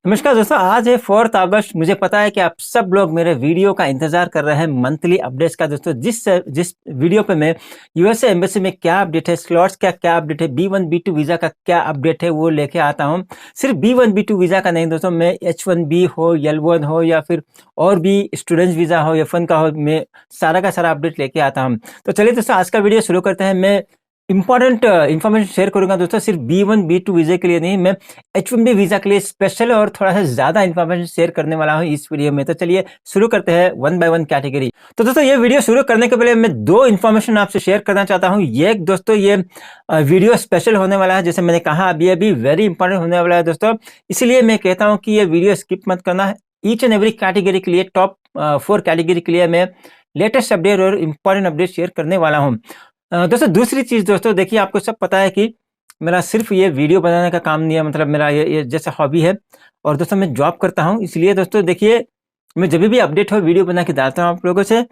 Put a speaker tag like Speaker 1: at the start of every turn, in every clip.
Speaker 1: नमस्कार दोस्तों, आज है 4 अगस्त। मुझे पता है कि आप सब लोग मेरे वीडियो का इंतजार कर रहे हैं मंथली अपडेट्स का। दोस्तों जिस वीडियो पे मैं यूएसए एम्बेसी में क्या अपडेट है, स्लॉट्स का क्या अपडेट है, B1 B2 वीज़ा का क्या अपडेट है, वो लेके आता हूँ। सिर्फ B1 B2 वीज़ा का नहीं दोस्तों, मैं H1B हो, L1 हो या फिर और भी स्टूडेंट्स वीज़ा हो, F1 का हो, मैं सारा का सारा अपडेट लेके आता हूँ। तो चलिए दोस्तों, आज का वीडियो शुरू करते हैं। मैं इंपॉर्टेंट इन्फॉर्मेशन शेयर करूंगा दोस्तों, सिर्फ B1 B2 वीज़ा के लिए नहीं, मैं H1B वीज़ा के लिए स्पेशल और थोड़ा सा ज़्यादा इन्फॉर्मेशन शेयर करने वाला हूं इस वीडियो में। तो चलिए शुरू करते हैं वन बाय वन कैटेगरी। तो दोस्तों, ये वीडियो शुरू करने के पहले मैं 2 इन्फॉर्मेशन आपसे शेयर करना चाहता हूं। ये दोस्तों, ये वीडियो स्पेशल होने वाला है, जैसे मैंने कहा अभी वेरी इंपॉर्टेंट होने वाला है दोस्तों। इसलिए मैं कहता हूँ कि ये वीडियो स्किप मत करना है। ईच एंड एवरी कैटेगरी के लिए, टॉप 4 कैटेगरी के लिए मैं लेटेस्ट अपडेट और इम्पॉर्टेंट अपडेट शेयर करने वाला हूँ। दोस्तों, दूसरी चीज़ दोस्तों, देखिए आपको सब पता है कि मेरा सिर्फ ये वीडियो बनाने का काम नहीं है, मतलब मेरा ये जैसा हॉबी है। और दोस्तों, मैं जॉब करता हूँ, इसलिए दोस्तों देखिए, मैं जब भी अपडेट हो वीडियो बना के डालता हूँ आप लोगों से।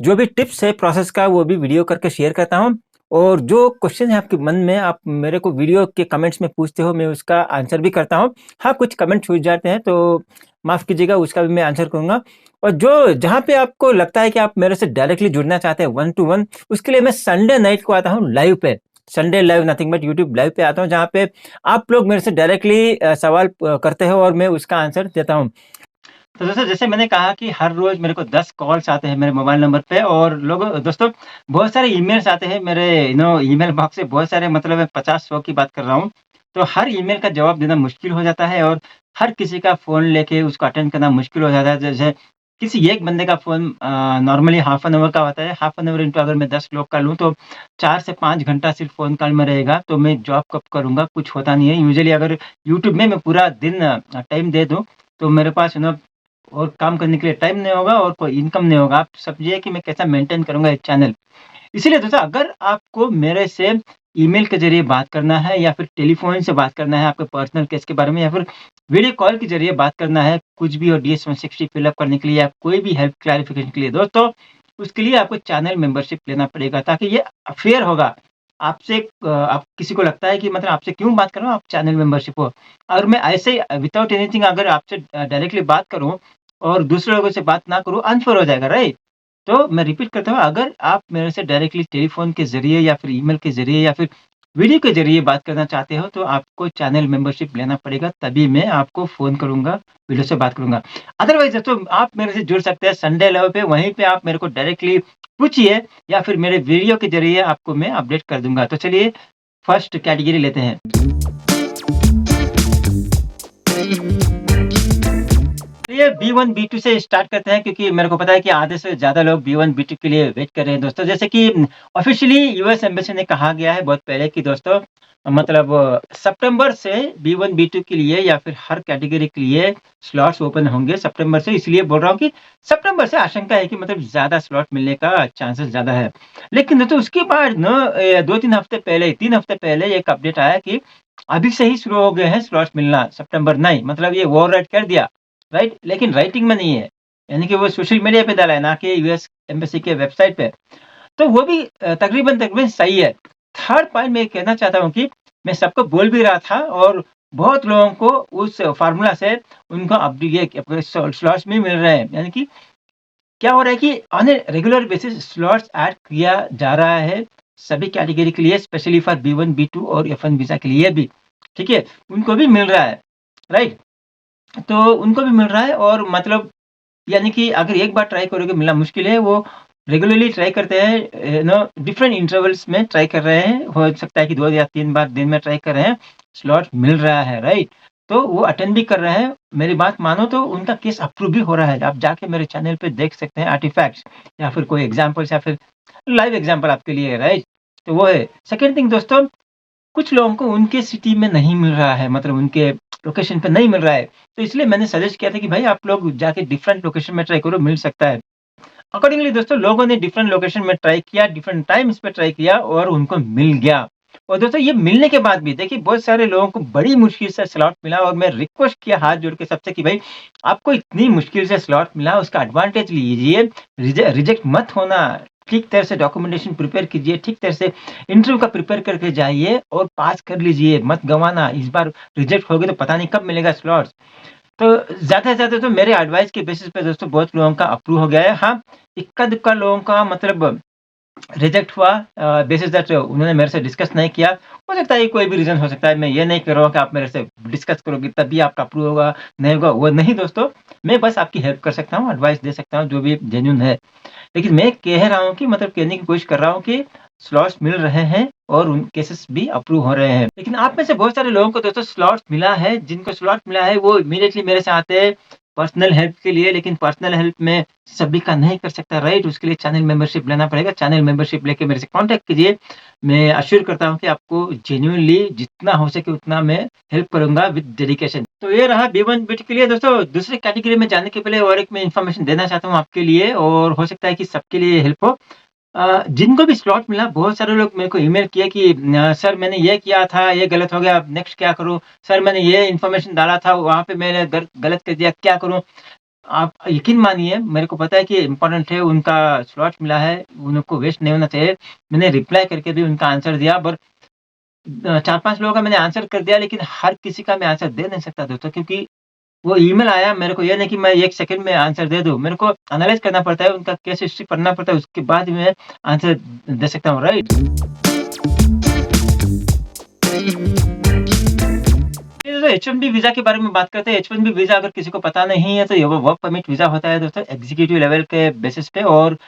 Speaker 1: जो भी टिप्स है प्रोसेस का, वो भी वीडियो करके शेयर करता हूँ। और जो क्वेश्चन है आपके मन में, आप मेरे को वीडियो के कमेंट्स में पूछते हो, मैं उसका आंसर भी करता हूँ। हाँ, कुछ कमेंट छूट जाते हैं तो माफ़ कीजिएगा, उसका भी मैं आंसर करूँगा। और जो जहाँ पे आपको लगता है कि आप मेरे से डायरेक्टली जुड़ना चाहते हैं 1 to 1, उसके लिए मैं संडे नाइट को आता हूँ लाइव पे। Sunday live nothing but YouTube live पे आता हूँ, जहाँ पे आप लोग मेरे से डायरेक्टली सवाल करते हो और मैं उसका आंसर देता हूँ। तो दोस्तों, जैसे मैंने कहा कि हर रोज मेरे को 10 कॉल्स आते हैं मेरे मोबाइल नंबर पे, और लोग दोस्तों बहुत सारे ईमेल्स आते हैं मेरे ईमेल बॉक्स से, बहुत सारे, मतलब मैं 50-100 की बात कर रहा हूँ। तो हर ईमेल का जवाब देना मुश्किल हो जाता है, और हर किसी का फ़ोन लेके उसको अटेंड करना मुश्किल हो जाता है। जैसे किसी एक बंदे का phone normally half an hour का होता है, हाफ एन आवर इंटू अगर मैं 10 लोग का लूँ तो 4 से 5 घंटा सिर्फ फ़ोन कॉल में रहेगा, तो मैं जॉब कब करूँगा? कुछ होता नहीं है। यूजुअली अगर यूट्यूब में मैं पूरा दिन टाइम दे दूँ, तो मेरे पास और काम करने के लिए टाइम नहीं होगा और कोई इनकम नहीं होगा। आप समझिए कि मैं कैसा मेंटेन करूँगा एक चैनल। इसीलिए दोस्तों, अगर आपको मेरे से ईमेल के ज़रिए बात करना है, या फिर टेलीफ़ोन से बात करना है आपके पर्सनल केस के बारे में, या फिर वीडियो कॉल के ज़रिए बात करना है कुछ भी, और DS-160 फिल अप करने के लिए, या कोई भी हेल्प क्लैरिफ़िकेशन के लिए दोस्तों, उसके लिए आपको चैनल मेंबरशिप लेना पड़ेगा, ताकि ये फेयर होगा। आपसे आप किसी को लगता है कि मतलब आपसे क्यों बात कर रहा हूँ, आप चैनल मेंबरशिप हो। और मैं ऐसे ही विथआउट एनीथिंग अगर आपसे डायरेक्टली बात करूँ और दूसरे लोगों से बात ना करूँ, अनफ़ेयर हो जाएगा, राइट? तो मैं रिपीट करता हूँ, अगर आप मेरे से डायरेक्टली टेलीफ़ोन के ज़रिए, या फिर ईमेल के ज़रिए, या फिर वीडियो के ज़रिए बात करना चाहते हो, तो आपको चैनल मेंबरशिप लेना पड़ेगा, तभी मैं आपको फ़ोन करूँगा, वीडियो से बात करूँगा। अदरवाइज़ दोस्तों, आप मेरे से जुड़ सकते हैं संडे लाइव पे, वहीं पे आप मेरे को डायरेक्टली पूछिए, या फिर मेरे वीडियो के ज़रिए आपको मैं अपडेट कर दूँगा। तो चलिए फर्स्ट कैटेगरी लेते हैं। चलिए B1 B2 से स्टार्ट करते हैं, क्योंकि मेरे को पता है कि आधे से ज़्यादा लोग B1 B2 के लिए वेट कर रहे हैं दोस्तों। जैसे कि ऑफ़िशियली यूएस एम्बेसी ने कहा गया है बहुत पहले कि दोस्तों, मतलब सितंबर से B1 B2 के लिए, या फिर हर कैटेगरी के लिए स्लॉट्स ओपन होंगे सितंबर से। इसलिए बोल रहा हूँ कि सितंबर से आशंका है कि मतलब ज़्यादा स्लॉट मिलने का चांसेस ज़्यादा है। लेकिन दोस्तों, उसके बाद 2-3 हफ्ते पहले, 3 हफ्ते पहले एक अपडेट आया कि अभी से ही शुरू हो गए हैं स्लॉट्स मिलना, सितंबर नहीं, मतलब ये ओवरराइड कर दिया। राइट? लेकिन राइटिंग में नहीं है। यानी कि वो सोशल मीडिया पे डाला है, ना कि यूएस एम्बेसी के वेबसाइट पे। तो वो भी तकरीबन सही है। थर्ड पॉइंट मैं ये कहना चाहता हूँ कि मैं सबको बोल भी रहा था, और बहुत लोगों को उस फ़ॉर्मूला से उनको अब ये स्लॉट्स भी मिल रहे हैं। यानी कि क्या हो रहा है कि on a regular basis slots add किया जा रहा है सभी कैटेगरी के लिए, स्पेशली फॉर B1, B2 और F1 वीज़ा के लिए भी। ठीक है? उनको भी मिल रहा है। राइट? तो उनको भी मिल रहा है, और मतलब यानी कि अगर एक बार ट्राई करोगे मिलना मुश्किल है, वो रेगुलरली ट्राई करते हैं, डिफरेंट इंटरवल्स में ट्राई कर रहे हैं। हो सकता है कि 2 या 3 बार दिन में ट्राई कर रहे हैं, स्लॉट मिल रहा है, राइट? तो वो अटेंड भी कर रहे हैं। मेरी बात मानो तो उनका केस अप्रूव भी हो रहा है। आप जाके मेरे चैनल पे देख सकते हैं आर्टिफैक्ट्स, या फिर कोई एग्ज़ाम्पल्स, या फिर लाइव एग्ज़ाम्पल आपके लिए, राइट? तो वो है। सेकंड थिंग दोस्तों, कुछ लोगों को उनके सिटी में नहीं मिल रहा है, मतलब उनके लोकेशन पे नहीं मिल रहा है। तो इसलिए मैंने सजेस्ट किया था कि भाई आप लोग जाके डिफरेंट लोकेशन में ट्राई करो, मिल सकता है। अकॉर्डिंगली दोस्तों, लोगों ने डिफरेंट लोकेशन में ट्राई किया, डिफरेंट टाइम्स पे ट्राई किया, और उनको मिल गया। और दोस्तों ये मिलने के बाद भी देखिए बहुत सारे लोगों को बड़ी मुश्किल से स्लॉट मिला और मैं रिक्वेस्ट किया हाथ जोड़ के सबसे कि भाई आपको इतनी मुश्किल से स्लॉट मिला उसका एडवांटेज लीजिए, रिजेक्ट मत होना, ठीक तरह से डॉक्यूमेंटेशन प्रिपेयर कीजिए, ठीक तरह से इंटरव्यू का प्रिपेयर करके जाइए और पास कर लीजिए, मत गँवाना। इस बार रिजेक्ट होगे तो पता नहीं कब मिलेगा स्लॉट्स। तो ज़्यादा से ज़्यादा तो मेरे एडवाइस के बेसिस पे दोस्तों बहुत लोगों का अप्रूव हो गया है। हाँ, इक्का-दुक्का लोगों का मतलब रिजेक्ट हुआ बेसिस दैट उन्होंने मेरे से डिस्कस नहीं किया। हो सकता है ये कोई भी रीज़न हो सकता है, मैं ये नहीं कह रहा हूँ कि आप मेरे से डिस्कस करोगे तभी आपका अप्रूव होगा, नहीं होगा, वो नहीं दोस्तों। मैं बस आपकी हेल्प कर सकता हूँ, एडवाइस दे सकता हूँ जो भी जेन्युइन है। लेकिन मैं कह रहा हूँ कि मतलब कहने की कोशिश कर रहा हूँ कि स्लॉट्स मिल रहे हैं और उन केसेस भी अप्रूव हो रहे हैं। लेकिन आप में से बहुत सारे लोगों को दोस्तों स्लॉट्स मिला है, जिनको स्लॉट मिला है वो इमीडिएटली मेरे से आते हैं पर्सनल हेल्प के लिए, लेकिन पर्सनल हेल्प में सभी का नहीं कर सकता राइट? उसके लिए चैनल मेंबरशिप लेना पड़ेगा। चैनल मेंबरशिप लेके मेरे से कॉन्टैक्ट कीजिए। मैं अश्योर करता हूँ कि आपको जेन्युइनली जितना हो सके उतना मैं हेल्प करूँगा विद डेडिकेशन। तो ये रहा B1 बिट के लिए दोस्तों। दूसरी कैटेगरी में जाने के पहले और एक मैं इन्फॉर्मेशन देना चाहता हूँ आपके लिए और हो सकता है कि सबके लिए हेल्प हो। जिनको भी स्लॉट मिला बहुत सारे लोग मेरे को ईमेल किए कि सर मैंने ये किया था, ये गलत हो गया, अब नेक्स्ट क्या करूँ? सर मैंने ये इन्फॉर्मेशन डाला था, वहाँ पे मैंने गलत कर दिया, क्या करूँ? आप यकीन मानिए मेरे को पता है कि इम्पोर्टेंट है, उनका स्लॉट मिला है, उनको वेस्ट नहीं होना चाहिए। मैंने रिप्लाई करके भी उनका आंसर दिया पर 4-5 लोगों का मैंने आंसर कर दिया लेकिन हर किसी का मैं आंसर दे नहीं सकता दोस्तों क्योंकि वो ईमेल आया मेरे को ये नहीं कि मैं 1 सेकंड में आंसर दे दूँ। मेरे को एनालाइज़ करना पड़ता है, उनका केस हिस्ट्री पढ़ना पड़ता है, उसके बाद ही मैं आंसर दे सकता हूँ, राइट? ये जो H-1B वीज़ा के बारे में बात करते हैं, H-1B वीज़ा अगर किसी को पता नहीं है तो ये वो वर्क परमिट वीज़ा होता है दोस्तों एग्ज़ीक्यूटिव लेवल के बेसिस पे और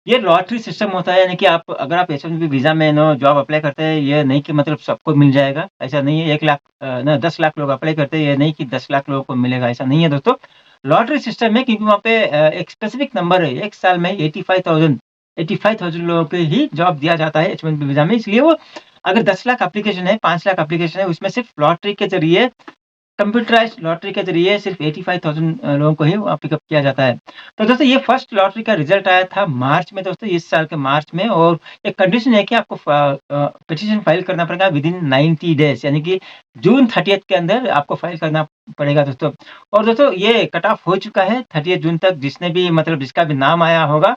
Speaker 1: ये लॉटरी सिस्टम होता है यानी कि आप अगर आप H-1B वीज़ा में नो जॉब अप्लाई करते हैं, ये नहीं कि मतलब सबको मिल जाएगा, ऐसा नहीं है 1 लाख ना 10 लाख लोग अप्लाई करते हैं, ये नहीं कि 10 लाख लोगों को मिलेगा, ऐसा नहीं है दोस्तों। लॉटरी सिस्टम है क्योंकि वहाँ पे एक स्पेसिफिक नंबर है, 1 साल में 85,000 लोगों को ही जॉब दिया जाता है H-1B वीज़ा में, इसलिए वो अगर 10 लाख एप्लीकेशन है, 5 लाख एप्लीकेशन है, उसमें सिर्फ लॉटरी के ज़रिए कंप्यूटराइज़्ड लॉटरी के ज़रिए सिर्फ़ 85,000 लोगों को ही वहाँ पिकअप किया जाता है। तो दोस्तों ये फर्स्ट लॉटरी का रिज़ल्ट आया था मार्च में दोस्तों, इस साल के मार्च में और एक कंडीशन है कि आपको पिटीशन फाइल करना पड़ेगा विदिन 90 डेज़ यानी कि जून 30th के अंदर आपको फाइल करना पड़ेगा दोस्तों। और दोस्तों ये कट ऑफ हो चुका है 30 जून तक जिसने भी मतलब जिसका भी नाम आया होगा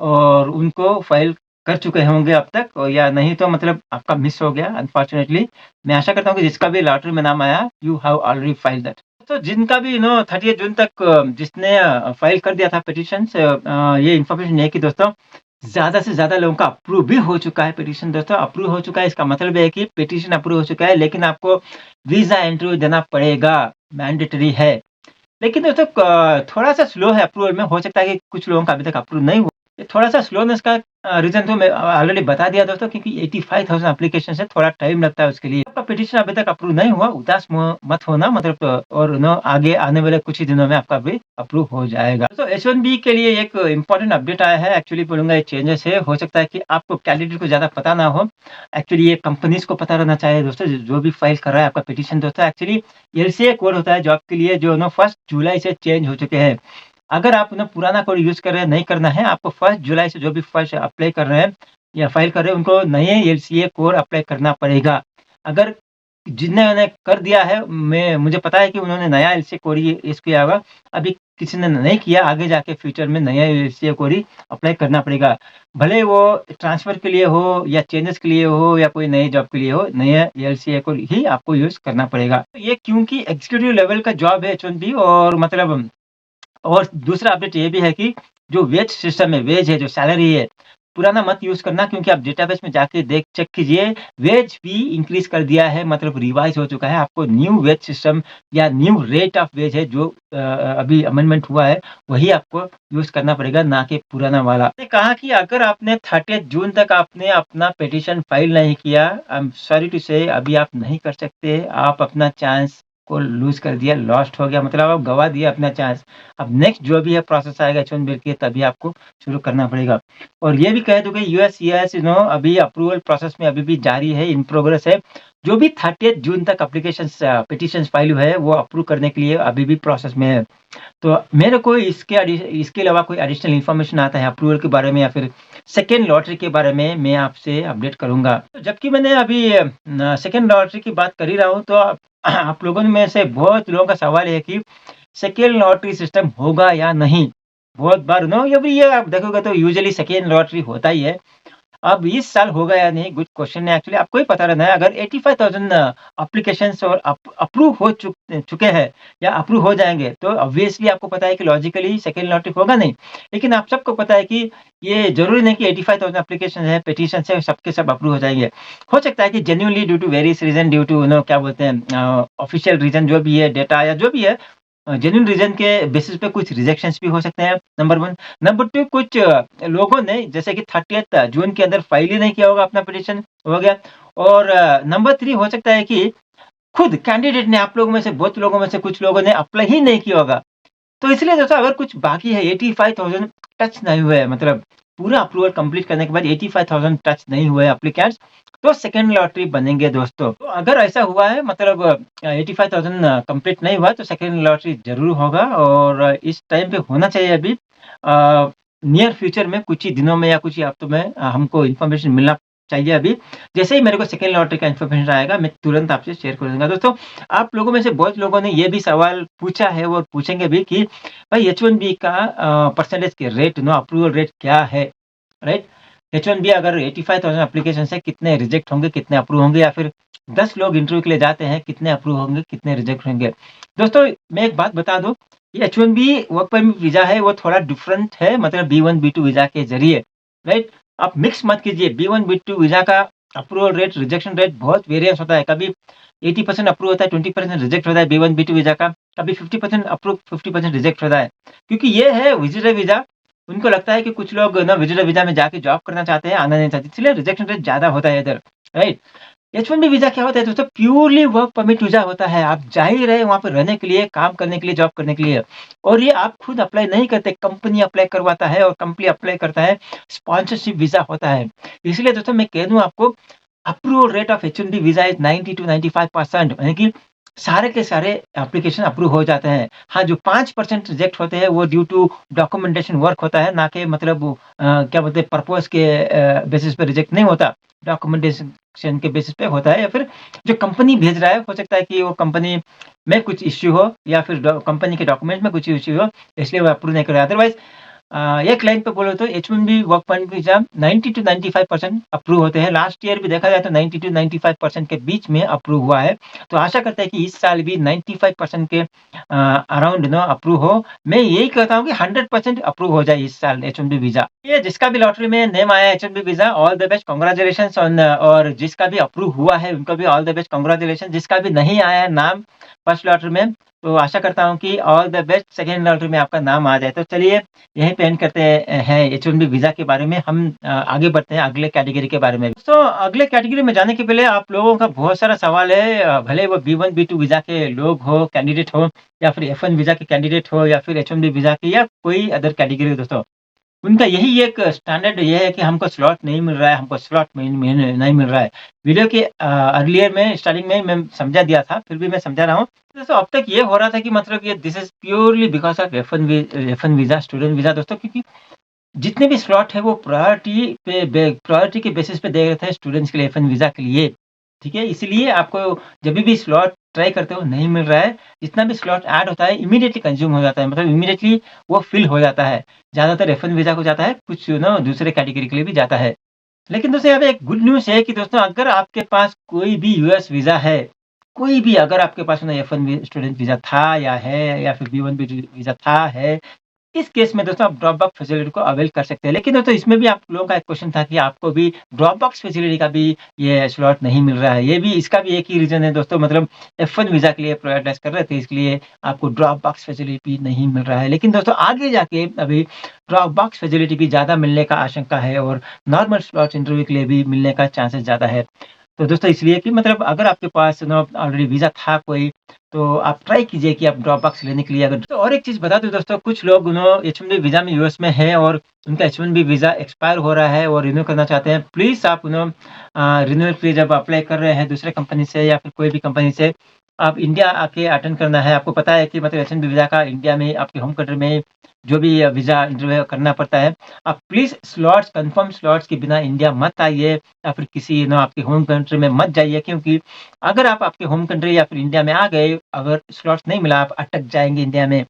Speaker 1: और उनको फाइल कर चुके होंगे अब तक और या नहीं तो मतलब आपका मिस हो गया अनफॉर्च्यूनेटली। मैं आशा करता हूँ कि जिसका भी लॉटरी में नाम आया, you have already filed that. तो जिनका भी 30 जून तक जिसने फाइल कर दिया था पिटीशन्स ये इन्फॉर्मेशन है कि दोस्तों ज़्यादा से ज़्यादा लोगों का अप्रूव भी हो चुका है पिटीशन दोस्तों, अप्रूव हो चुका है इसका मतलब ये है कि पिटीशन अप्रूव हो चुका है लेकिन आपको वीज़ा इंटरव्यू देना पड़ेगा, मैंडेटरी है। लेकिन दोस्तों थोड़ा-सा स्लो है अप्रूवल में, हो सकता है कि कुछ लोगों का अभी तक अप्रूव नहीं हुआ। ये थोड़ा-सा स्लोनेस का रीज़न तो मैं ऑलरेडी बता दिया दोस्तों क्योंकि 85,000 एप्लीकेशंस है, थोड़ा टाइम लगता है उसके लिए। आपका पिटीशन अभी तक अप्रूव नहीं हुआ, उदास मत होना मतलब और आगे आने वाले कुछ ही दिनों में आपका भी अप्रूव हो जाएगा। तो H-1B के लिए एक इम्पोर्टेंट अपडेट आया है, एक्चुअली बोलूँगा ये चेंजेस है, हो सकता है कि आपको कैंडिडेट को ज़्यादा पता ना हो। एक्चुअली ये कंपनीज़ को पता रहना चाहिए दोस्तों, जो भी फाइल कर रहा है आपका पिटीशन दोस्तों एक्चुअली एलसीए कोड होता है जॉब के लिए जो 1 जुलाई से चेंज हो चुके हैं। अगर आप पुराना कोड यूज़ कर रहे हैं, नहीं करना है, आपको 1 जुलाई से जो भी फर्स्ट अप्लाई कर रहे हैं या फाइल कर रहे हैं, उनको नए एलसीए कोड अप्लाई करना पड़ेगा। अगर जिन्होंने कर दिया है, मुझे पता है कि उन्होंने नया एलसीए कोड ही यूज़ किया होगा। अभी किसी ने नहीं किया, आगे जाके फ्यूचर में नया एलसीए कोड ही अप्लाई करना पड़ेगा। भले वो ट्रांसफ़र के लिए हो या चेंजेस के लिए हो या कोई नई जॉब के लिए हो, नया एलसीए कोड ही आपको यूज़ करना पड़ेगा। ये क्योंकि एग्ज़ीक्यूटिव लेवल का जॉब है H-1B और दूसरा अपडेट ये भी है कि जो वेज सिस्टम है, वेज है, जो सैलरी है, पुराना मत यूज़ करना क्योंकि आप डेटाबेस में जाके चेक कीजिए, वेज भी इंक्रीज़ कर दिया है मतलब रिवाइज़ हो चुका है। आपको न्यू वेज सिस्टम या न्यू रेट ऑफ वेज है जो अभी अमेंडमेंट हुआ है, वही आपको यूज़ करना पड़ेगा, ना कि पुराना वाला। मैंने कहा कि अगर आपने 30 जून तक आपने अपना पिटीशन फाइल नहीं किया, आई एम सॉरी टू से अभी आप नहीं कर सकते। आप अपना चांस को लूज़ कर दिया, लॉस्ट हो गया मतलब आप गँवा दिया अपना चांस। अब नेक्स्ट जो भी है प्रोसेस आएगा H-1B के तभी आपको शुरू करना पड़ेगा। और ये भी कह दूँ कि यूएससीआईएस अभी अप्रूवल प्रोसेस में अभी भी जारी है, इन प्रोग्रेस है। जो भी 30 जून तक एप्लीकेशंस पिटीशंस फाइल हुए हैं वो अप्रूव करने के लिए अभी भी प्रोसेस में है। तो मेरे को इसके अलावा कोई एडिशनल इन्फॉर्मेशन आता है अप्रूवल के बारे में या फिर सेकंड लॉटरी के बारे में, मैं आपसे अपडेट करूँगा। जबकि मैंने अभी सेकंड लॉटरी की बात कर ही रहा हूँ, तो आप लोगों में से बहुत लोगों का सवाल है कि सेकंड लॉटरी सिस्टम होगा या नहीं? बहुत बार एवरी ईयर आप देखोगे तो यूजुअली सेकंड लॉटरी होता ही है। अब इस साल होगा या नहीं, गुड क्वेश्चन है एक्चुअली, आपको ही पता रहना है। अगर 85,000 एप्लीकेशंस और अप्रूव हो चुके हैं या अप्रूव हो जाएँगे, तो ऑब्वियसली आपको पता है कि लॉजिकली सेकंड लॉटरी होगा नहीं। लेकिन आप सबको पता है कि ये ज़रूरी नहीं कि 85,000 एप्लीकेशन है, पिटीशंस है, सबके सब अप्रूव हो जाएँगे। हो सकता है कि genuinely due to various reason, due to क्या बोलते हैं ऑफिशियल रीज़न जो भी है, डेटा या जो भी है, जेन्युइन रीज़न के बेसिस पे कुछ रिजेक्शंस भी हो सकते हैं, नंबर 1। नंबर 2, कुछ लोगों ने जैसे कि 30th जून के अंदर फाइल ही नहीं किया होगा अपना पिटीशन, हो गया। और नंबर 3 हो सकता है कि खुद कैंडिडेट ने, आप लोगों में से बहुत लोगों में से कुछ लोगों ने अप्लाई ही नहीं किया होगा। तो इसलिए दोस्तों अगर कुछ बाकी है, 85,000 टच नहीं हुए हैं, मतलब पूरा अप्रूवल कंप्लीट करने के बाद 85,000 टच नहीं हुए एप्लीकेंट्स, तो सेकंड लॉटरी बनेंगे दोस्तों। तो अगर ऐसा हुआ है, मतलब 85,000 कंप्लीट नहीं हुआ, तो सेकंड लॉटरी ज़रूर होगा और इस टाइम पे होना चाहिए अभी। नियर फ्यूचर में कुछ ही दिनों में या कुछ ही हफ्तों में हमको इन्फॉर्मेशन मिलना चाहिए अभी। जैसे ही मेरे को सेकंड लॉटरी का इन्फॉर्मेशन आएगा, मैं तुरंत आपसे शेयर कर दूँगा। दोस्तों, आप लोगों में से बहुत लोगों ने ये भी सवाल पूछा है और पूछेंगे भी कि भाई H-1B का परसेंटेज के रेट अप्रूवल रेट क्या है, राइट? H-1B अगर 85,000 एप्लीकेशन है, कितने रिजेक्ट होंगे, कितने अप्रूव होंगे, या फिर 10 लोग इंटरव्यू के लिए जाते हैं, कितने अप्रूव होंगे, कितने रिजेक्ट होंगे? दोस्तों, मैं एक बात बता दूँ, ये H-1B वर्क परमिट वीज़ा है, वो थोड़ा डिफरेंट है, मतलब B-1, B-2 वीज़ा के ज़रिए, राइट? आप मिक्स मत कीजिए, B-1, B-2 वीज़ा का अप्रूवल रेट, रिजेक्शन रेट बहुत वेरिएंस होता है। कभी 80% अप्रूव होता है, 20% रिजेक्ट होता है B-1, B-2 वीज़ा का। कभी 50% अप्रूव, 50% रिजेक्ट होता है। क्योंकि ये है विजिटर वीज़ा, उनको लगता है कि कुछ लोग विजिटर वीज़ा में जाके जॉब करना चाहते हैं, आना नहीं चाहते, इसलिए रिजेक्शन रेट ज़्यादा होता है इधर, राइट? H-1B वीज़ा क्या होता है दोस्तों? प्योरली वर्क परमिट वीज़ा होता है। आप जा ही रहे हैं वहाँ पे रहने के लिए, काम करने के लिए, जॉब करने के लिए, और ये आप खुद अप्लाई नहीं करते, कंपनी अप्लाई करवाता है और कंपनी अप्लाई करता है, स्पॉन्सरशिप वीज़ा होता है। इसलिए दोस्तों मैं कह दूँ आपको, approval rate of H-1B visa is 90 to 95%, यानी कि सारे के सारे एप्लीकेशन अप्रूव हो जाते हैं। हाँ, जो 5% रिजेक्ट होते हैं वो ड्यू टू डॉक्यूमेंटेशन वर्क होता है, ना कि मतलब क्या बोलते हैं, पर्पज़ के बेसिस पे रिजेक्ट नहीं होता। डॉक्यूमेंटेशन के बेसिस पे होता है, या फिर जो कंपनी भेज रहा है, हो सकता है कि वो कंपनी में कुछ इश्यू हो या फिर कंपनी के डॉक्यूमेंट में कुछ इश्यू हो, इसलिए वो अप्रूव नहीं कर रहा है। अदरवाइज़ एक लाइन पे बोलो तो H-1B work permit visa 90 to 95% approve होते हैं। लास्ट ईयर भी देखा जाए तो 90 टू 95% के बीच में अप्रूव हुआ है। तो आशा करते हैं कि इस साल भी 95% के अराउंड अप्रूव हो। मैं यही कहता हूँ कि 100% अप्रूव हो जाए इस साल H-1B वीज़ा। ये जिसका भी लॉटरी में नेम आया है H-1B visa, all the best, congratulations on, और जिसका भी अप्रूव हुआ है उनको भी ऑल द बेस्ट, कांग्रेचुलेशन। जिसका भी नहीं आया है नाम फर्स्ट लॉटरी में, तो आशा करता हूँ कि all the best, second lottery में आपका नाम आ जाए। तो चलिए यहीं पे एंड करते हैं H-1B वीज़ा के बारे में। हम आगे बढ़ते हैं अगले कैटेगरी के बारे में। तो अगले कैटेगरी में जाने के पहले आप लोगों का बहुत सारा सवाल है, भले वो B-1, B-2 वीज़ा के लोग हो, कैंडिडेट हो, या फिर F-1 वीज़ा के कैंडिडेट हो, या फिर H-1B वीज़ा के, या कोई अदर कैटेगरी हो दोस्तों। उनका यही एक स्टैंडर्ड ये है कि हमको स्लॉट नहीं मिल रहा है, हमको स्लॉट नहीं मिल रहा है। वीडियो के अर्लियर में, स्टार्टिंग में मैं समझा दिया था, फिर भी मैं समझा रहा हूँ। दोस्तों अब तक ये हो रहा था कि मतलब ये this is purely because of F-1 visa, student visa दोस्तों, क्योंकि जितने भी स्लॉट है वो प्रायोरिटी के बेसिस पे दे रहे थे स्टूडेंट्स के लिए, F-1 वीज़ा के लिए, ठीक है? इसलिए आपको जभी भी स्लॉट ट्राई करते हो नहीं मिल रहा है, जितना भी स्लॉट ऐड होता है इमीडिएटली कंज़्यूम हो जाता है, मतलब इमीडिएटली वो फिल हो जाता है। ज़्यादातर F-1 वीज़ा को जाता है, कुछ दूसरे कैटेगरी के लिए भी जाता है। लेकिन दोस्तों यहाँ पे एक गुड न्यूज़ है कि दोस्तों अगर आपके पास कोई भी यूएस वीज़ा है, कोई भी अगर आपके पास F-1 स्टूडेंट वीज़ा था या है, या फिर B-1 B-2 वीज़ा था, है, इस केस में दोस्तों आप ड्रॉप बॉक्स फैसिलिटी को अवेल कर सकते हैं। लेकिन दोस्तों इसमें भी आप लोगों का एक क्वेश्चन था कि आपको भी ड्रॉप बॉक्स फैसिलिटी का भी ये स्लॉट नहीं मिल रहा है। ये भी, इसका भी एक ही रीज़न है दोस्तों, मतलब F-1 वीज़ा के लिए प्रायोरिटाइज़ कर रहे थे, इसलिए आपको ड्रॉप बॉक्स फैसिलिटी नहीं मिल रहा है। लेकिन दोस्तों आगे जाके अभी ड्रॉप बॉक्स फैसिलिटी भी ज़्यादा मिलने का आशंका है, और नॉर्मल स्लॉट इंटरव्यू के लिए भी मिलने का चांसेस ज़्यादा है। तो दोस्तों इसलिए कि मतलब अगर आपके पास ऑलरेडी वीज़ा था कोई, तो आप ट्राई कीजिए कि आप ड्रॉप बॉक्स लेने के लिए अगर तो और एक चीज़ बता दूँ दोस्तों, कुछ लोग H-1B वीज़ा में यूएस में हैं और उनका H-1B वीज़ा एक्सपायर हो रहा है और रिन्यू करना चाहते हैं। प्लीज़ आप रिन्यूअल के लिए जब अप्लाई कर रहे हैं दूसरे कंपनी से या फिर कोई भी कंपनी से, आप इंडिया आके अटेंड करना है। आपको पता है कि मतलब H-1B वीज़ा का इंडिया में आपके होम कंट्री में जो भी वीज़ा इंटरव्यू करना पड़ता है। आप प्लीज़ स्लॉट्स कन्फर्म स्लॉट्स के बिना इंडिया मत आइए या फिर किसी आपके होम कंट्री में मत जाइए, क्योंकि अगर आप आपके होम कंट्री या फिर इंडिया में आ गए, अगर स्लॉट्स नहीं मिला, आप अटक जाएँगे इंडिया में।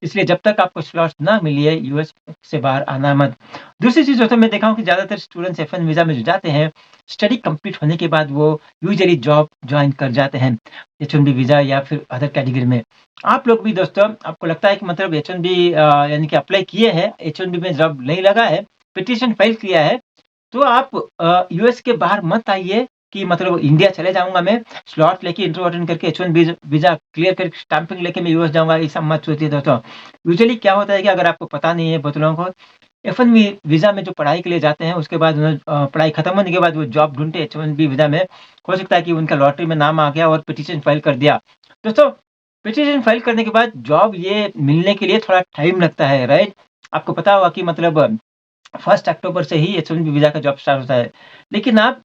Speaker 1: इसलिए जब तक आपको स्लॉट्स ना मिले, यूएस से बाहर आना मत। दूसरी चीज़ दोस्तों, मैं देखा हूँ कि ज़्यादातर स्टूडेंट्स F1 वीज़ा में जो जाते हैं, स्टडी कंप्लीट होने के बाद वो यूजुअली जॉब जॉइन कर जाते हैं, H-1B वीज़ा या फिर अदर कैटेगरी में। आप लोग भी दोस्तों, आपको लगता है कि मतलब H-1B यानी कि अप्लाई किए हैं, H-1B में जॉब नहीं लगा है, पिटीशन फाइल किया है, तो आप यूएस के बाहर मत आइए कि मतलब इंडिया चले जाऊँगा मैं, स्लॉट लेके इंटरव्यू अटेंड करके H-1B वीज़ा क्लियर करके स्टैंपिंग लेके मैं यूएस जाऊँगा, ये सब मत सोचिए दोस्तों। यूजुअली क्या होता है कि अगर आपको पता नहीं है, बहुत लोगों को F-1 वीज़ा में जो पढ़ाई के लिए जाते हैं, उसके बाद पढ़ाई खत्म होने के बाद वो जॉब ढूँढते H-1B वीज़ा में, हो सकता है कि उनका लॉटरी में नाम आ गया और पिटीशन फाइल कर दिया। दोस्तों, पिटीशन फाइल करने के बाद जॉब ये मिलने के लिए थोड़ा टाइम लगता है, राइट? आपको पता होगा कि मतलब 1 अक्टूबर से ही H-1B वीज़ा का जॉब स्टार्ट होता है। लेकिन आप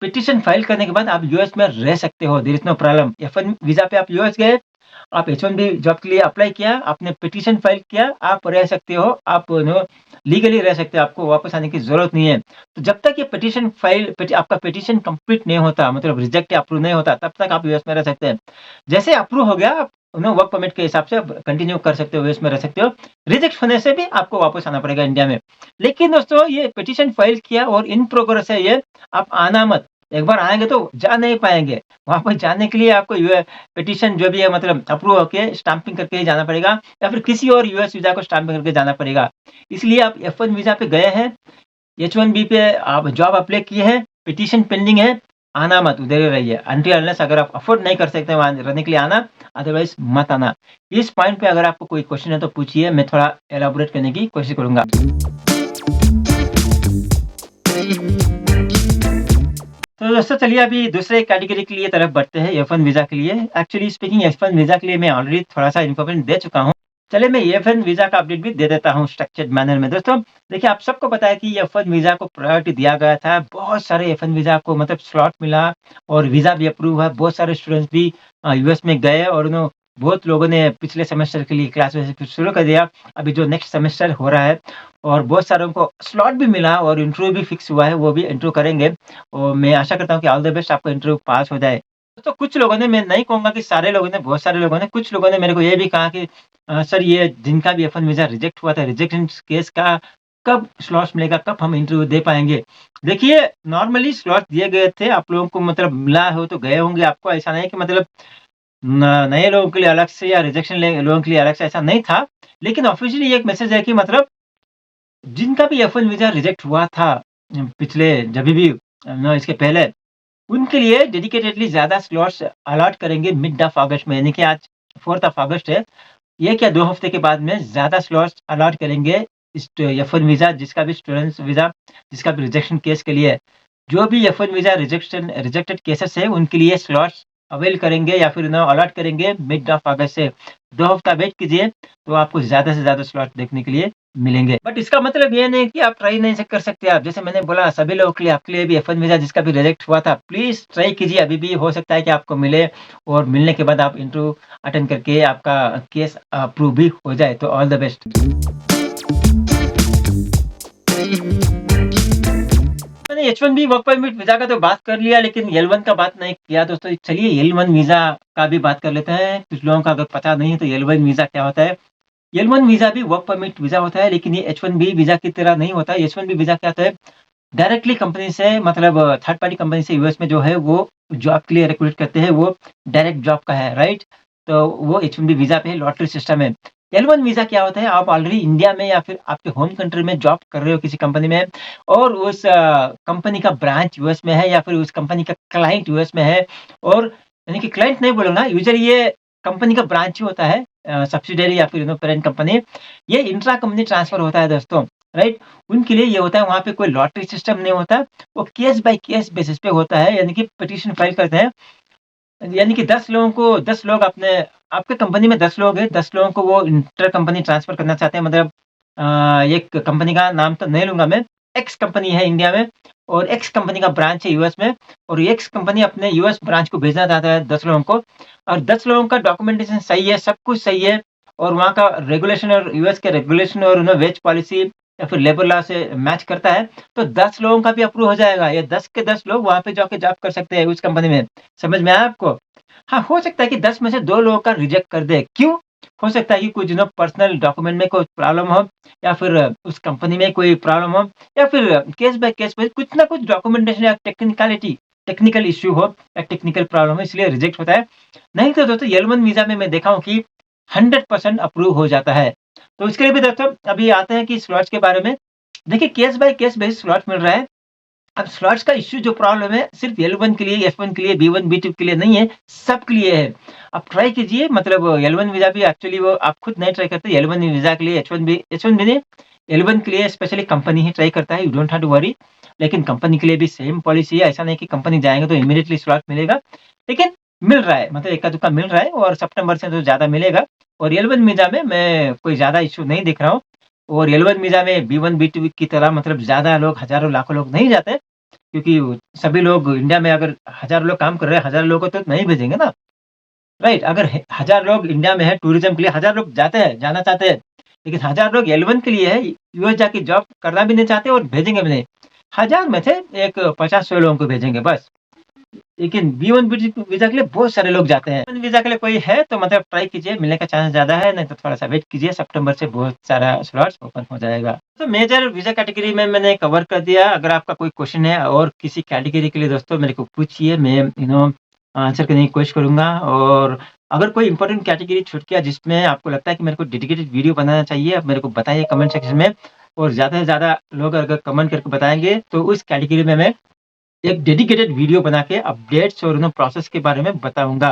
Speaker 1: पिटीशन फाइल करने के बाद आप यूएस में रह सकते हो, there is no problem. F1 visa पे आप यूएस गए, आप H-1B जॉब के लिए अप्लाई किया, आपने पिटीशन फाइल किया, आप रह सकते हो, आप लीगली रह सकते हो, आपको वापस आने की ज़रूरत नहीं है। तो जब तक ये पिटीशन फाइल आपका पिटीशन कंप्लीट नहीं होता, मतलब रिजेक्ट या अप्रूव नहीं होता, तब तक आप यूएस में रह सकते हैं। जैसे अप्रूव हो गया, आप वर्क परमिट के हिसाब से आप कंटिन्यू कर सकते हो, यूएस में रह सकते हो। रिजेक्ट होने से भी आपको वापस आना पड़ेगा इंडिया में। लेकिन दोस्तों, ये पिटीशन फाइल किया और इन प्रोग्रेस है ये, आप आना मत। एक बार आएँगे तो जा नहीं पाएँगे। वापस जाने के लिए आपको पिटीशन जो भी है मतलब अप्रूव होके स्टैंपिंग करके ही जाना पड़ेगा या फिर किसी और यूएस वीज़ा को स्टैंपिंग करके जाना पड़ेगा। इसलिए आप F1 वीज़ा पे गए हैं, H-1B पे आप जॉब अप्लाई किए हैं, पिटीशन पेंडिंग है, आना मत, उधर ही रहिए। अनटिल अनलेस अगर आप अफोर्ड नहीं कर सकते वहाँ रहने के लिए आना, अदरवाइज़ मत आना। इस पॉइंट पे अगर आपको कोई क्वेश्चन है तो पूछिए, मैं थोड़ा एलाबोरेट करने की कोशिश करूँगा। तो दोस्तों, चलिए अभी दूसरे कैटेगरी के लिए तरफ बढ़ते हैं, F1 वीज़ा के लिए। एक्चुअली स्पीकिंग, F1 वीज़ा के लिए मैं ऑलरेडी थोड़ा-सा इन्फॉर्मेशन दे चुका हूँ। चलिए मैं F1 वीज़ा का अपडेट भी दे देता हूँ स्ट्रक्चर्ड मैनर में। दोस्तों, देखिए आप सबको पता है कि F1 वीज़ा को प्रायोरिटी दिया गया था। बहुत सारे F1 वीज़ा को मतलब स्लॉट मिला और वीज़ा भी अप्रूव हुआ। बहुत सारे स्टूडेंट्स भी यूएस में गए और बहुत लोगों ने पिछले सेमेस्टर के लिए क्लासेस शुरू कर दिया। अभी जो नेक्स्ट सेमेस्टर हो रहा है और बहुत सारों को स्लॉट भी मिला और इंटरव्यू भी फिक्स हुआ है, वो भी इंटरव्यू करेंगे और मैं आशा करता हूँ कि ऑल द बेस्ट, आपका इंटरव्यू पास हो जाए। तो कुछ लोगों ने, मैं नहीं कहूँगा कि सारे लोगों ने, बहुत सारे लोगों ने, कुछ लोगों ने मेरे को ये भी कहा कि सर, ये जिनका भी F1 वीज़ा रिजेक्ट हुआ था, रिजेक्शन केस का कब स्लॉट्स मिलेगा, कब हम इंटरव्यू दे पाएँगे? देखिए, नॉर्मली स्लॉट दिए गए थे, आप लोगों को मतलब मिला हो तो गए होंगे आपको, ऐसा नहीं कि मतलब न नए लोगों के लिए अलग से या रिजेक्शन ले लोगों के लिए अलग से, ऐसा नहीं था। लेकिन ऑफ़िशियली ये एक मैसेज है कि मतलब जिनका भी F1 वीज़ा रिजेक्ट हुआ था पिछले जभी भी इसके पहले, उनके लिए डेडिकेटेडली ज़्यादा स्लॉट्स अलॉट करेंगे मिड ऑफ अगस्त में, यानी कि आज 4th ऑफ अगस्त है। 1 या 2 हफ्ते के बाद में ज़्यादा स्लॉट्स अलॉट करेंगे इस F1 वीज़ा, जिसका भी स्टूडेंट्स वीज़ा, जिसका भी रिजेक्शन केस के लिए। जो भी F1 वीज़ा रिजेक्टेड केसेस है, उनके लिए स्लॉट्स अवेल करेंगे या फिर अलॉट करेंगे मिड ऑफ अगस्त से। 2 हफ्ता वेट कीजिए, तो आपको ज़्यादा से ज़्यादा स्लॉट देखने के लिए मिलेंगे। बट इसका मतलब ये नहीं कि आप ट्राई नहीं कर सकते आप। जैसे मैंने बोला, सभी लोगों के लिए, आपके लिए भी F1 वीज़ा जिसका भी रिजेक्ट हुआ था, प्लीज़ ट्राई कीजिए, अभी भी हो सकता है कि आपको मिले और मिलने के बाद आप इंटरव्यू अटेंड करके आपका केस अप्रूव भी हो जाए। तो ऑल द बेस्ट। मैंने H-1B वर्क परमिट वीज़ा का तो बात कर लिया, लेकिन L1 का बात नहीं किया दोस्तों। चलिए L1 वीज़ा का भी बात कर लेते हैं। कुछ लोगों का अगर पता नहीं है तो L1 वीज़ा क्या होता है? L1 वीज़ा भी वर्क परमिट वीज़ा होता है, लेकिन ये H-1B वीज़ा की तरह नहीं होता है। H-1B वीज़ा क्या होता है? डायरेक्टली कंपनी से, मतलब थर्ड पार्टी कंपनी से यूएस में जो है वो जॉब के लिए रिक्रूट करते हैं, वो डायरेक्ट जॉब का है, राइट? तो वो H-1B वीज़ा पे लॉटरी सिस्टम है। L1 वीज़ा क्या होता है? आप ऑलरेडी इंडिया में या फिर आपके होम कंट्री में जॉब कर रहे हो किसी कंपनी में और उस कंपनी का ब्रांच यूएस में है या फिर उस कंपनी का क्लाइंट यूएस में है, और यानी कि क्लाइंट नहीं बोलूँगा, यूजुअली ये कंपनी का ब्रांच ही होता है, सब्सिडियरी या फिर पेरेंट कंपनी। ये इंट्रा कंपनी ट्रांसफर होता है दोस्तों, राइट? उनके लिए ये होता है, वहाँ पे कोई लॉटरी सिस्टम नहीं होता, वो केस बाय केस बेसिस पे होता है, यानी कि पिटीशन फाइल करते हैं। यानी कि 10 लोगों को 10 लोग अपने आपके कंपनी में 10 लोग हैं, 10 लोगों को वो इंटर कंपनी ट्रांसफ़र करना चाहते हैं मतलब एक कंपनी का नाम तो नहीं लूँगा मैं, एक्स कंपनी है इंडिया में और एक्स कंपनी का ब्रांच है यूएस में और एक्स कंपनी अपने यूएस ब्रांच को भेजना चाहता है 10 लोगों को और 10 लोगों का डॉक्यूमेंटेशन सही है, सब कुछ सही है और वहाँ का रेगुलेशन और यूएस के रेगुलेशन और वेज पॉलिसी या फिर लेबर लॉ से मैच करता है, तो 10 लोगों का भी अप्रूव हो जाएगा। ये 10 के 10 लोग वहाँ पे जाके जॉब कर सकते हैं उस कंपनी में। समझ में आया आपको? हाँ, हो सकता है कि 10 में से 2 लोगों का रिजेक्ट कर दे। क्यों? हो सकता है कि कुछ पर्सनल डॉक्यूमेंट में कोई प्रॉब्लम हो या फिर उस कंपनी में कोई प्रॉब्लम हो या फिर केस बाय केस पे कुछ ना कुछ डॉक्यूमेंटेशन या टेक्निकल इश्यू हो या टेक्निकल प्रॉब्लम हो इसलिए रिजेक्ट होता है। नहीं तो दोस्तों L1 वीज़ा में मैं देखा हूँ कि 100% अप्रूव हो जाता है। तो इसके लिए भी दोस्तों अभी आते हैं कि स्लॉट्स के बारे में। देखिए case by case basis slot मिल रहा है। अब स्लॉट्स का इश्यू जो प्रॉब्लम है सिर्फ L1 के लिए, F1 के लिए, B1, B2 के लिए नहीं है, सबके लिए है। आप ट्राई कीजिए मतलब L1 वीज़ा भी एक्चुअली वो आप खुद नहीं ट्राई करते, L1 वीज़ा के लिए H1B नहीं, L1 के लिए स्पेशली कंपनी ही ट्राई करता है, you don't have to worry. लेकिन कंपनी के लिए भी सेम पॉलिसी है, ऐसा नहीं कि कंपनी जाएँगे तो इमीडिएटली स्लॉट मिलेगा। लेकिन मिल रहा है, मतलब इक्का-दुक्का मिल रहा है और सितंबर से तो ज़्यादा मिलेगा और L1 वीज़ा में मैं कोई ज़्यादा इश्यू नहीं देख रहा हूँ और L1 वीज़ा में B1, B2 की तरह मतलब ज़्यादा लोग, हज़ारों, लाखों लोग नहीं जाते। क्योंकि सभी लोग इंडिया में अगर हज़ार लोग काम कर रहे हैं, 1000 लोगों को तो नहीं भेजेंगे ना, राइट? अगर 1000 लोग इंडिया में हैं टूरिज़्म के लिए 1000 लोग जाते हैं, जाना चाहते हैं, लेकिन 1000 लोग L1 के लिए है, यूएस जाके जॉब करना भी नहीं चाहते और भेजेंगे भी नहीं। 1000 में से एक 50-100 लोगों को भेजेंगे बस। लेकिन B1 वीज़ा के लिए बहुत सारे लोग जाते हैं। B1 वीज़ा के लिए कोई है तो मतलब ट्राई कीजिए, मिलने का चांस ज़्यादा है, नहीं तो थोड़ा-सा वेट कीजिए, सितंबर से बहुत सारा स्लॉट्स ओपन हो जाएगा। तो मेजर वीज़ा कैटेगरी में मैंने कवर कर दिया, अगर आपका कोई क्वेश्चन है और किसी कैटेगरी के लिए दोस्तों मेरे को पूछिए, मैं आंसर करने की कोशिश करूँगा और अगर कोई इम्पोर्टेंट कैटेगरी छूट गया जिसमें आपको लगता है कि मेरे को डेडिकेटेड वीडियो बनाना चाहिए, आप मेरे को बताइए कमेंट सेक्शन में और ज़्यादा से ज़्यादा लोग अगर कमेंट करके बताएँगे तो उस कैटेगरी में मैं एक डेडिकेटेड वीडियो बना के अपडेट्स और प्रोसेस के बारे में बताऊँगा।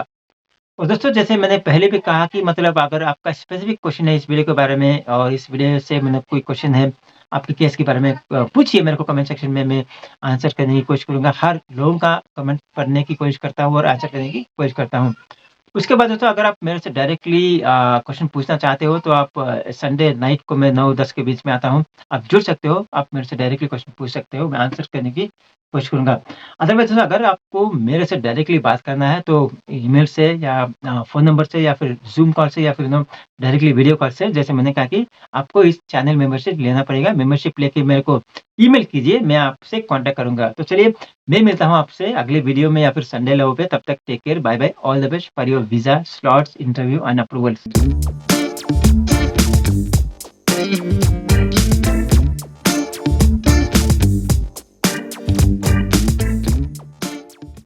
Speaker 1: और दोस्तों जैसे मैंने पहले भी कहा कि मतलब अगर आपका स्पेसिफिक क्वेश्चन है इस वीडियो के बारे में और इस वीडियो से मतलब कोई क्वेश्चन है आपके केस के बारे में पूछिए मेरे को कमेंट सेक्शन में, मैं आंसर करने की कोशिश करूँगा। हर लोगों का कमेंट पढ़ने की कोशिश करता हूँ और आंसर करने की कोशिश करता हूँ। उसके बाद दोस्तों अगर आप मेरे से डायरेक्टली क्वेश्चन पूछना चाहते हो तो आप संडे नाइट को मैं 9-10 के बीच में आता हूँ। आप जुड़ सकते हो, आप मेरे से डायरेक्टली क्वेश्चन पूछ सकते हो, मैं आंसर करने की कोशिश करूँगा। अदरवाइज़ दोस्तों अगर आपको मेरे से डायरेक्टली बात करना है तो ईमेल से या फ़ोन नंबर से या फिर ज़ूम कॉल से या फिर डायरेक्टली वीडियो कॉल से, जैसे मैंने कहा कि आपको इस चैनल मेंबरशिप लेना पड़ेगा। मेंबरशिप लेके मेरे को ईमेल कीजिए, मैं आपसे कॉन्टैक्ट करूँगा। तो चलिए मैं मिलता हूँ आपसे अगले वीडियो में या फिर संडे लव पे, तब तक take care, bye bye, all the best for your visa, slots, interview and approvals.